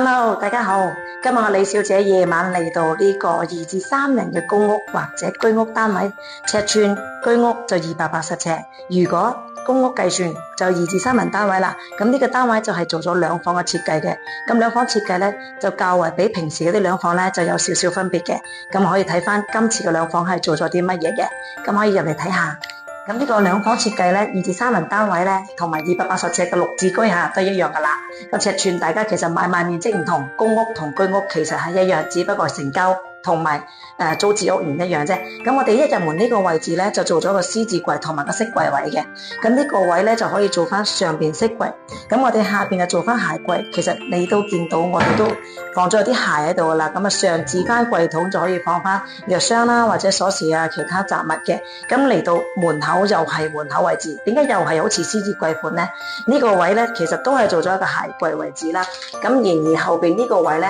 Hello，大家好。今日我李小姐夜晚嚟到呢個2至3人嘅公屋或者居屋單位，尺寸居屋就280尺，如果公屋計算就2至3人單位啦。咁呢個單位就係做咗兩房嘅設計嘅。咁兩房設計呢，就較為比平時嗰啲兩房呢就有少少分別嘅。咁可以睇翻今次嘅兩房係做咗啲乜嘢嘅。咁可以入嚟睇下。咁呢個兩房設計呢，2至3人單位呢，同埋280尺嘅綠置居下都一樣噶啦。個尺寸大家其實買賣面積唔同，公屋同居屋其實係一樣，只不過成交同埋租置屋唔一樣啫。咁我哋一入門呢個位置呢，就做咗個獅子櫃同埋個飾櫃位嘅。咁呢個位呢，就可以做翻上邊飾櫃，咁我哋下邊就做翻鞋櫃。其實你都見到我哋都放咗啲鞋喺度噶啦。咁上置翻櫃桶就可以放翻藥箱啦，或者鎖匙啊，其他雜物嘅。咁嚟到門口又係門口位置，點解又係好似獅子櫃款呢？呢個位呢，其實都係做咗一個鞋櫃位置啦。咁然而後邊呢個位呢，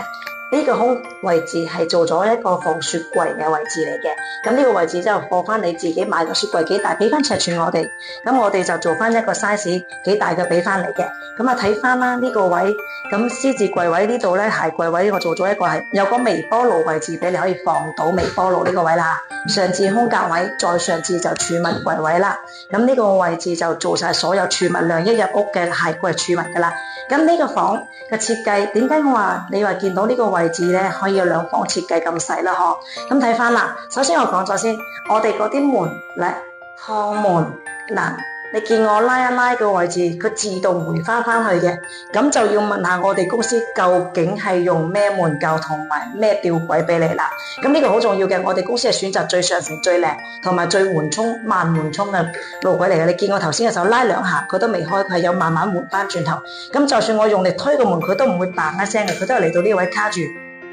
呢個空位置係做咗一個放雪櫃嘅位置嚟嘅。咁呢個位置就放翻你自己買個雪櫃幾大，俾翻尺寸我哋。咁我哋就做翻一個 size 幾大嘅俾翻嚟嘅。咁啊睇翻啦呢個位，咁獅子櫃位呢度咧，鞋櫃位我做咗一個係有個微波爐位置俾你可以放到微波爐呢個位啦。上至空格位，再上至就儲物櫃位啦。咁呢個位置就做晒所有儲物量一入屋嘅鞋櫃儲物噶啦。咁呢個房嘅設計，點解我話你話見到呢個位置咧，可以有兩房設計咁細啦？嗬，咁睇翻啦。首先我講咗先，我哋嗰啲門咧，趟門嗱，你見我拉一拉個位置，佢自動回翻去嘅。咁就要問下我哋公司究竟係用咩門鉸同埋咩吊軌俾你啦。咁呢個好重要嘅，我哋公司係選擇最上乘、最靚同埋最緩衝、慢緩衝嘅路軌嚟嘅。你見我頭先嘅手拉兩下，佢都未開，佢係有慢慢換翻轉頭。咁就算我用力推個門，佢都唔會嘭一聲嘅，佢都係嚟到呢位卡住。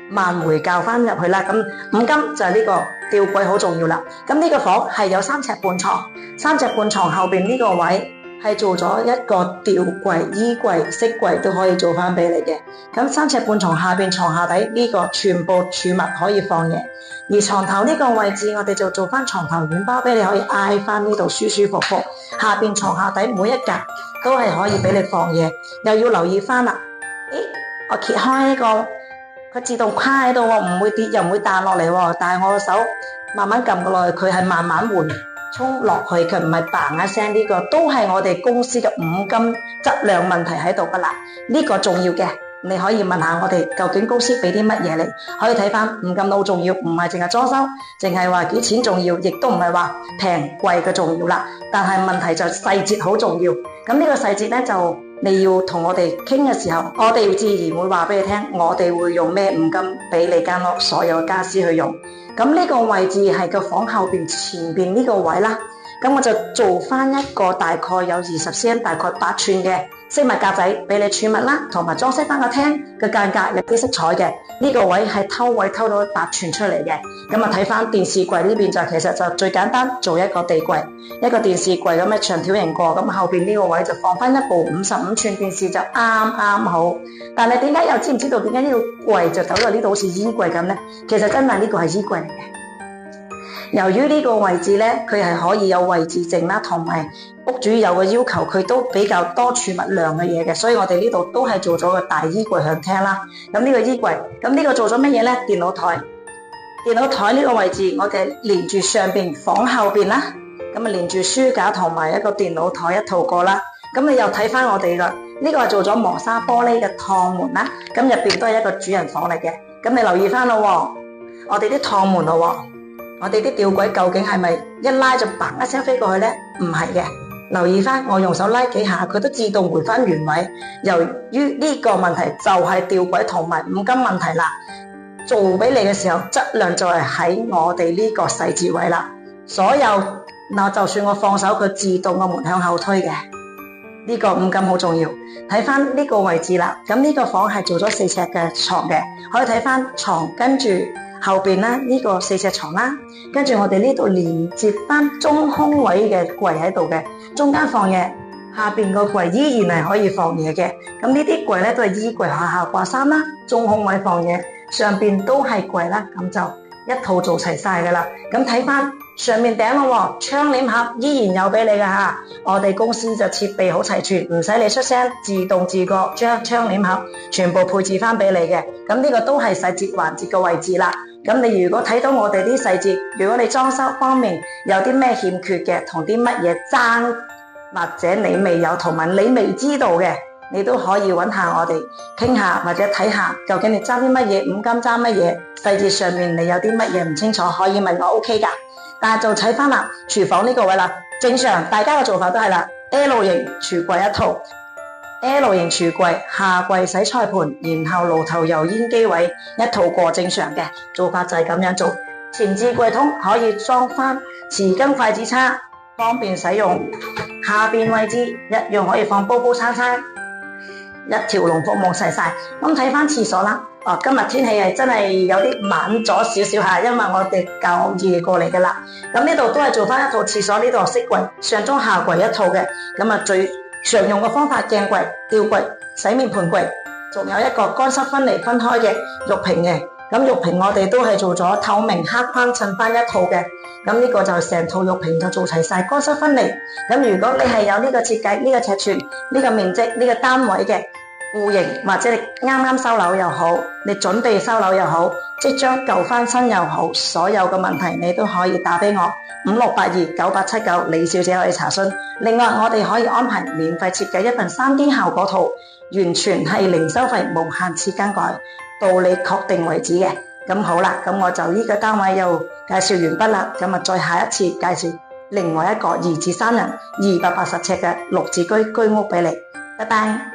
慢回校翻入去啦。咁五金就係呢個吊櫃好重要啦。咁呢個房係有3尺半床，3尺半床後邊呢個位係做咗一個吊櫃、衣櫃、飾櫃都可以做翻俾你嘅。咁3尺半床下邊床下底呢個全部儲物可以放嘢，而床頭呢個位置我哋就做翻床頭軟包俾你可以挨翻呢度舒舒服服。下邊床下底每一格都係可以俾你放嘢，又要留意翻啦。我揭開呢個。佢自動跨喺度喎，唔會跌又唔會彈落嚟喎。但係我個手慢慢撳過落去，佢係慢慢緩衝落去，佢唔係嘭一聲。呢個都係我哋公司嘅五金質量問題喺度噶啦。呢個重要嘅，你可以問下我哋究竟公司俾啲乜嘢你，可以睇翻五金都好重要，唔係淨係裝修，淨係話幾錢重要，亦都唔係話平貴嘅重要啦。但係問題就細節好重要。咁呢個細節咧就。你要同我哋傾嘅時候，我哋自然會話俾你聽，我哋會用咩五金俾你間屋所有家私去用。咁呢個位置係個房後邊前邊呢個位啦。咁我就做翻一個大概有20 cm， 大概8寸嘅飾物格仔俾你儲物啦，同埋裝飾翻個廳嘅間隔有啲色彩嘅。呢個位係偷位偷到8寸出嚟嘅。咁啊睇翻電視櫃呢邊就其實就最簡單，做一個地櫃，一個電視櫃咁嘅長條形過，咁後邊呢個位就放翻一部55寸電視就啱啱好。但係點解又知唔知道點解呢個櫃就走到呢度好似衣櫃咁呢？其實真係呢個係衣櫃嚟嘅。由於呢個位置呢，佢係可以有位置證啦，同埋屋主有個要求，佢都比較多儲物量嘅嘢嘅，所以我哋呢度都係做咗個大衣櫃向廳啦。咁呢個衣櫃，咁呢個做咗乜嘢呢？電腦台，電腦台呢個位置，我哋連住上邊房後邊啦，咁啊連住書架同埋一個電腦台一套過啦。咁你又睇翻我哋啦，呢個係做咗磨砂玻璃嘅趟門啦，咁入邊都係一個主人房嚟嘅。咁你留意翻咯，我哋啲趟門咯。我哋啲吊櫃究竟係咪一拉就嘭一聲飛過去呢？唔係嘅，留意翻我用手拉幾下，佢都自動回翻原位。由於呢個問題就係吊櫃同埋五金問題啦，做俾你嘅時候質量就係喺我哋呢個細節位啦。所有嗱，就算我放手，佢自動個門向後推嘅。呢個五金好重要，睇翻呢個位置啦。咁呢個房係做咗4尺嘅床嘅，可以睇翻床跟住。後邊咧呢個4尺床啦，跟住我哋呢度連接翻中空位嘅櫃喺度嘅，中間放嘢，下邊個櫃依然係可以放嘢嘅。咁呢啲櫃咧都係衣櫃，下掛衫啦，中空位放嘢，上邊都係櫃啦，咁就一套做齊晒噶啦。咁睇翻上面頂咯，窗簾盒依然有俾你噶吓，我哋公司就設備好齊全，唔使你出聲，自動自覺將窗簾盒全部配置翻俾你嘅。咁呢個都係細節環節嘅位置啦。咁你如果睇到我哋啲細節，如果你裝修方面有啲咩欠缺嘅，同啲乜嘢爭，或者你未有圖文你未知道嘅，你都可以揾下我哋傾下，或者睇下究竟你爭啲乜嘢，五金爭乜嘢，細節上面你有啲乜嘢唔清楚，可以問我 OK 噶。但係就睇翻啦，廚房呢個位啦，正常大家嘅做法都係啦 ，L 型櫥櫃一套。L 型櫥櫃下櫃洗菜盤，然後爐頭油煙機位一套過，正常嘅做法就係咁樣做。前置櫃桶可以裝翻匙羹筷子叉，方便使用。下邊位置一樣可以放煲煲叉叉，一條龍服務齊晒。咁睇翻廁所啦，今日天氣係真係有啲晚咗少少吓，因為我哋較夜過嚟噶啦。咁呢度都係做翻一套廁所，呢度飾櫃上中下櫃一套嘅。咁啊最常用嘅方法，鏡櫃、吊櫃、洗面盆櫃，仲有一個乾濕分離分開嘅浴瓶嘅。咁浴瓶我哋都係做咗透明黑框襯翻一套嘅。咁呢個就成套浴瓶就做齊晒，乾濕分離。咁如果你係有呢個設計、呢個尺寸、呢個面積、呢個單位嘅戶型，或者你啱啱收樓又好，你準備收樓又好，即將舊翻新又好，所有嘅問題你都可以打俾我56829879，李小姐可以查詢。另外我哋可以安排免費設計一份 3D 效果圖，完全係零收費，無限次更改，到你確定為止嘅。咁好啦，咁我就呢個單位又介紹完畢啦。咁啊，再下一次介紹另外一個2至3人280尺嘅綠置居居屋俾你。拜拜。